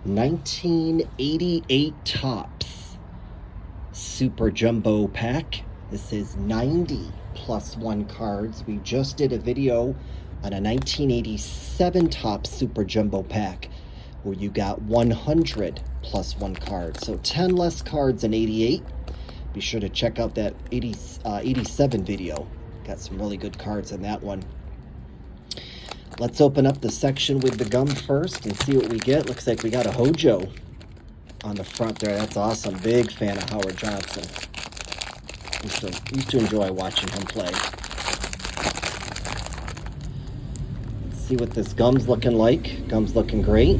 1988 Topps Super Jumbo Pack. This is 90 plus 1 cards. We just did a video on a 1987 Topps Super Jumbo Pack where you got 100 plus 1 card. So 10 less cards in 88. Be sure to check out that 87 video. Got some really good cards in that one. Let's open up the section with the gum first and see what we get. Looks like we got a Hojo on the front there. That's awesome. Big fan of Howard Johnson. Used to enjoy watching him play. Let's see what this gum's looking like. Gum's looking great.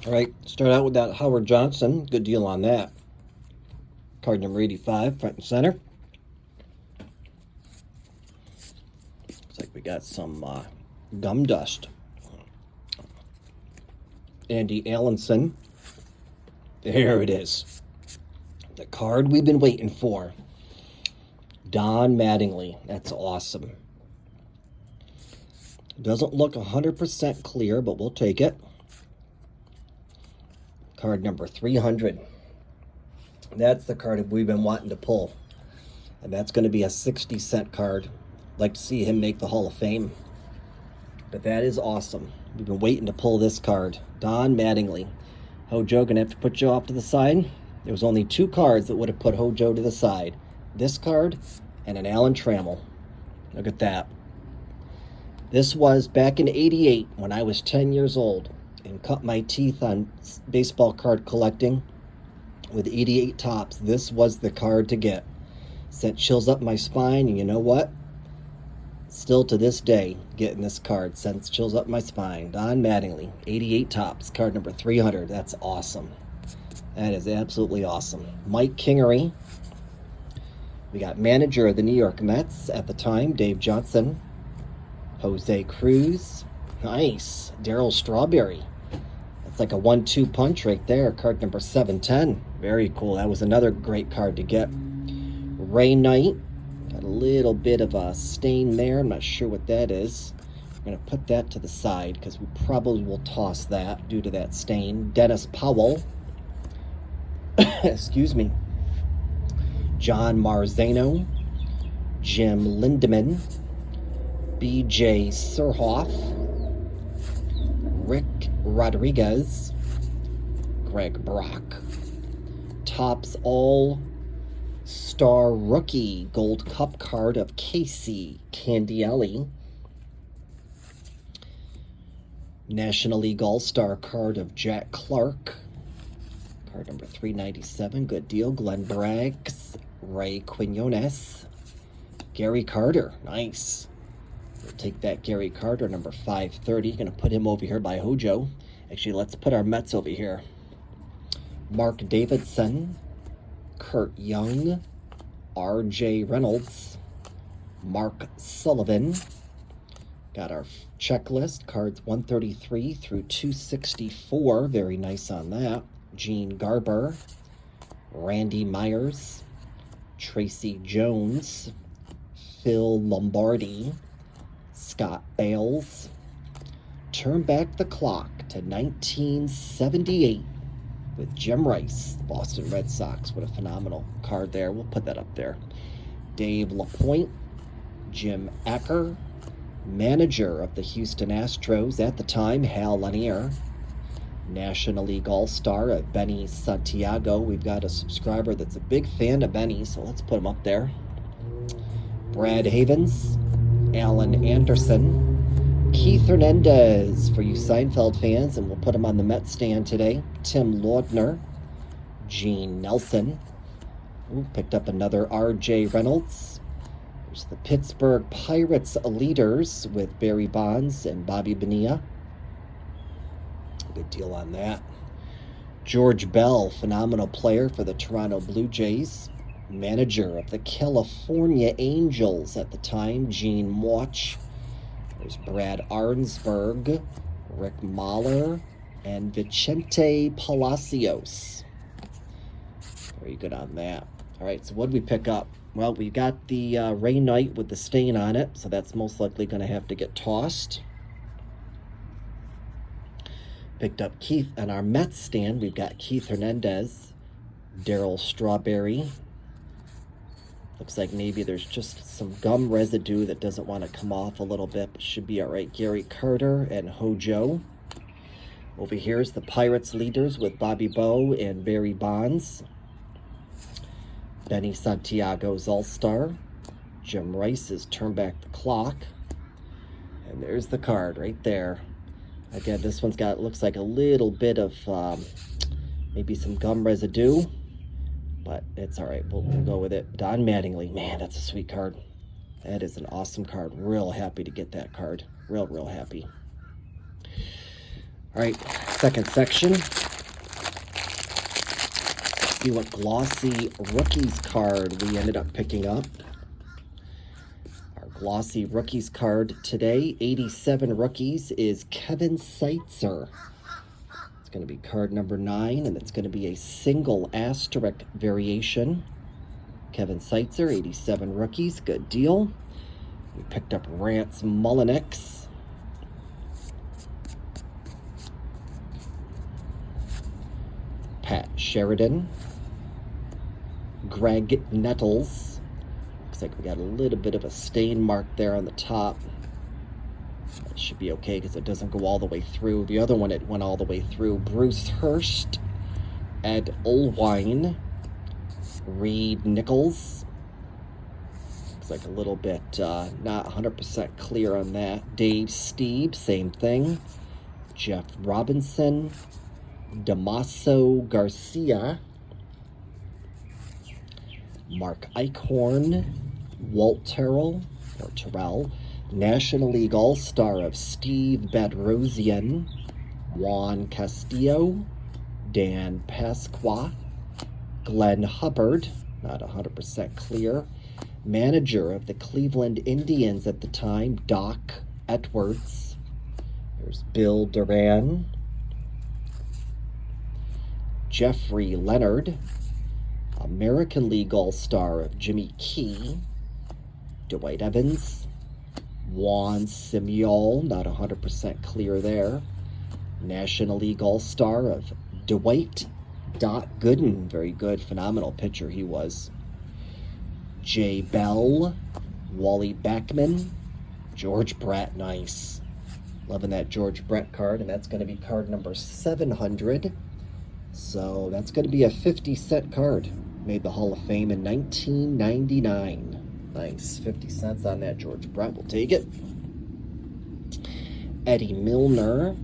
All right, start out with that Howard Johnson. Good deal on that. Card number 85, front and center. Looks like we got some gum dust. Andy Allenson. There it is. The card we've been waiting for. Don Mattingly. That's awesome. Doesn't look 100% clear, but we'll take it. Card number 300. That's the card we've been wanting to pull. And that's going to be a 60-cent card. Like to see him make the Hall of Fame. But that is awesome. We've been waiting to pull this card. Don Mattingly. Hojo going to have to put you off to the side. There was only 2 cards that would have put Hojo to the side. This card and an Alan Trammell. Look at that. This was back in 88 when I was 10 years old. And cut my teeth on baseball card collecting with 88 Topps. This was the card to get. Sent chills up my spine, and you know what? Still to this day, getting this card sends chills up my spine. Don Mattingly, 88 Topps, card number 300. That's awesome. That is absolutely awesome. Mike Kingery. We got manager of the New York Mets at the time, Dave Johnson. Jose Cruz. Nice. Darryl Strawberry. It's like a 1-2 punch right there. Card number 710. Very cool. That was another great card to get. Ray Knight. Got a little bit of a stain there. I'm not sure what that is. I'm going to put that to the side because we probably will toss that due to that stain. Dennis Powell. Excuse me. John Marzano. Jim Lindemann. B.J. Surhoff. Rick Rodriguez, Greg Brock, Topps All-Star Rookie Gold Cup card of Casey Candielli, National League All-Star card of Jack Clark, card number 397, good deal, Glenn Braggs, Ray Quinones, Gary Carter, nice. We'll take that Gary Carter, number 530. Going to put him over here by Hojo. Actually, let's put our Mets over here. Mark Davidson, Kurt Young, R.J. Reynolds, Mark Sullivan. Got our checklist, cards 133 through 264. Very nice on that. Gene Garber, Randy Myers, Tracy Jones, Phil Lombardi, Scott Bales. Turn back the clock to 1978 with Jim Rice, the Boston Red Sox. What a phenomenal card there. We'll put that up there. Dave LaPointe, Jim Acker, manager of the Houston Astros at the time, Hal Lanier. National League All-Star of Benny Santiago. We've got a subscriber that's a big fan of Benny, so let's put him up there. Brad Havens, Alan Anderson, Keith Hernandez for you Seinfeld fans, and we'll put him on the Mets stand today. Tim Laudner, Gene Nelson. Ooh, picked up another R.J. Reynolds. There's the Pittsburgh Pirates leaders with Barry Bonds and Bobby Bonilla. Good deal on that. George Bell, phenomenal player for the Toronto Blue Jays. Manager of the California Angels at the time, Gene Mauch. There's Brad Arnsberg, Rick Mahler, and Vicente Palacios. Very good on that. All right, so what did we pick up? Well, we got the Ray Knight with the stain on it, so that's most likely going to have to get tossed. Picked up Keith on our Mets stand. We've got Keith Hernandez, Darryl Strawberry. Looks like maybe there's just some gum residue that doesn't want to come off a little bit, but should be all right. Gary Carter and Hojo. Over here is the Pirates leaders with Bobby Bowe and Barry Bonds. Benny Santiago's All-Star. Jim Rice's Turn Back the Clock. And there's the card right there. Again, this one's got, looks like a little bit of maybe some gum residue, but it's all right. We'll go with it. Don Mattingly. Man, that's a sweet card. That is an awesome card. Real happy to get that card. Real happy. All right, second section. See what glossy rookies card we ended up picking up. Our glossy rookies card today, 87 rookies, is Kevin Seitzer. It's going to be card number 9, and it's going to be a single asterisk variation. Kevin Seitzer, 87 rookies, good deal. We picked up Rance Mulliniks. Pat Sheridan. Greg Nettles. Looks like we got a little bit of a stain mark there on the top. It should be okay because it doesn't go all the way through. The other one, it went all the way through. Bruce Hurst. Ed Olwine. Reed Nichols. Looks like a little bit not 100% clear on that. Dave Steeb, same thing. Jeff Robinson. Damaso Garcia. Mark Eichhorn, Walt Terrell, National League All-Star of Steve Bedrosian, Juan Castillo, Dan Pasqua, Glenn Hubbard, not 100% clear, manager of the Cleveland Indians at the time, Doc Edwards. There's Bill Duran, Jeffrey Leonard, American League All-Star of Jimmy Key, Dwight Evans, Juan Simiol, not 100% clear there, National League All-Star of Dwight Dot Gooden, very good, phenomenal pitcher he was, Jay Bell, Wally Backman, George Brett, nice, loving that George Brett card, and that's going to be card number 700. So that's going to be a 50-cent card. Made the Hall of Fame in 1999. Nice. 50 cents on that George Brett. We'll take it. Eddie Milner.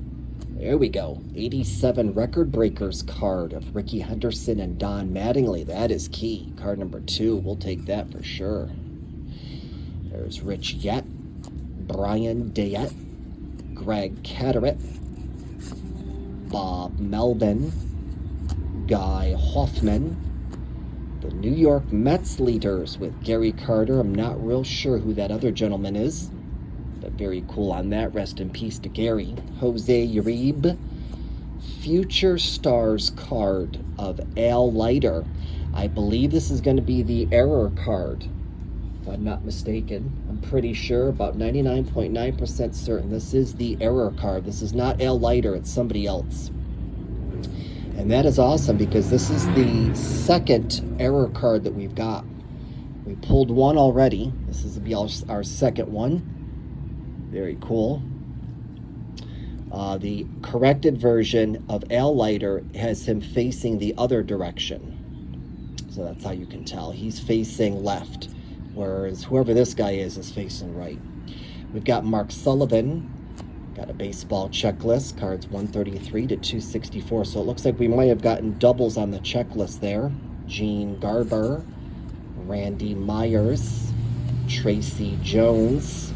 There we go. 87 Record Breakers card of Ricky Henderson and Don Mattingly. That is key. Card number 2. We'll take that for sure. There's Rich Yett. Brian Dayette. Greg Catteritt. Bob Melvin. Guy Hoffman. The New York Mets leaders with Gary Carter. I'm not real sure who that other gentleman is, but very cool on that. Rest in peace to Gary. Jose Uribe. Future Stars card of Al Leiter. I believe this is going to be the error card, if I'm not mistaken. I'm pretty sure, about 99.9% certain this is the error card. This is not Al Leiter, it's somebody else. And that is awesome because this is the second error card that we've got. We pulled one already. This is our second one. Very cool. The corrected version of Al Leiter has him facing the other direction. So that's how you can tell. He's facing left, whereas whoever this guy is facing right. We've got Mark Sullivan. Got a baseball checklist, cards 133 to 264. So it looks like we might have gotten doubles on the checklist there. Gene Garber, Randy Myers, Tracy Jones,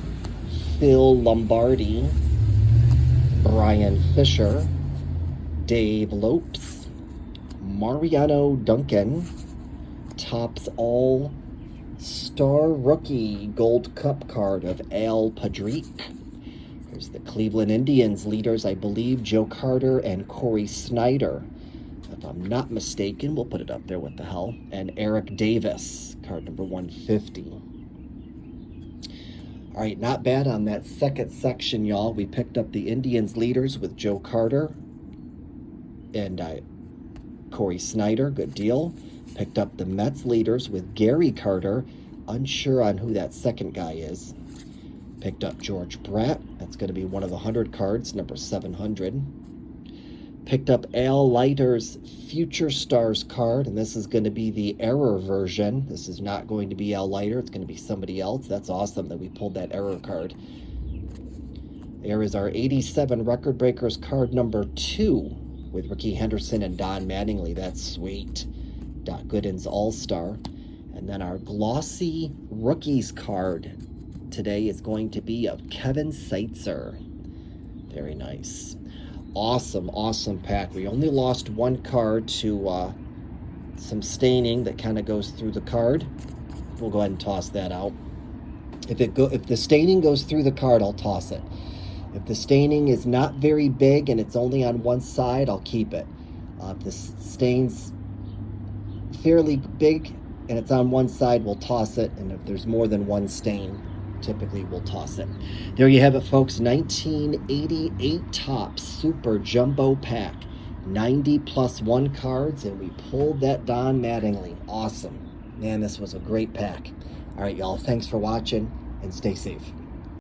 Phil Lombardi, Brian Fisher, Dave Lopes, Mariano Duncan, Topps All-Star Rookie Gold Cup card of Al Padrique, There's the Cleveland Indians leaders, I believe, Joe Carter and Corey Snyder. If I'm not mistaken, we'll put it up there, what the hell. And Eric Davis, card number 150. All right, not bad on that second section, y'all. We picked up the Indians leaders with Joe Carter and Corey Snyder, good deal. Picked up the Mets leaders with Gary Carter, unsure on who that second guy is. Picked up George Brett, that's going to be one of the 100 cards, number 700. Picked up Al Leiter's Future Stars card, and this is going to be the error version. This is not going to be Al Leiter, it's going to be somebody else. That's awesome that we pulled that error card. There is our 87 Record Breakers card number 2 with Ricky Henderson and Don Mattingly. That's sweet. Doc Gooden's All-Star. And then our glossy rookies card today is going to be of Kevin Seitzer. Very nice. Awesome, awesome pack. We only lost one card to some staining that kind of goes through the card. We'll go ahead and toss that out. If the staining goes through the card, I'll toss it. If the staining is not very big and it's only on one side, I'll keep it. If the stain's fairly big and it's on one side, we'll toss it. And if there's more than one stain, typically we'll toss it. There you have it, folks. 1988 Topps Super Jumbo Pack. 90 plus 1 cards, and we pulled that Don Mattingly. Awesome. Man, this was a great pack. All right, y'all. Thanks for watching, and stay safe.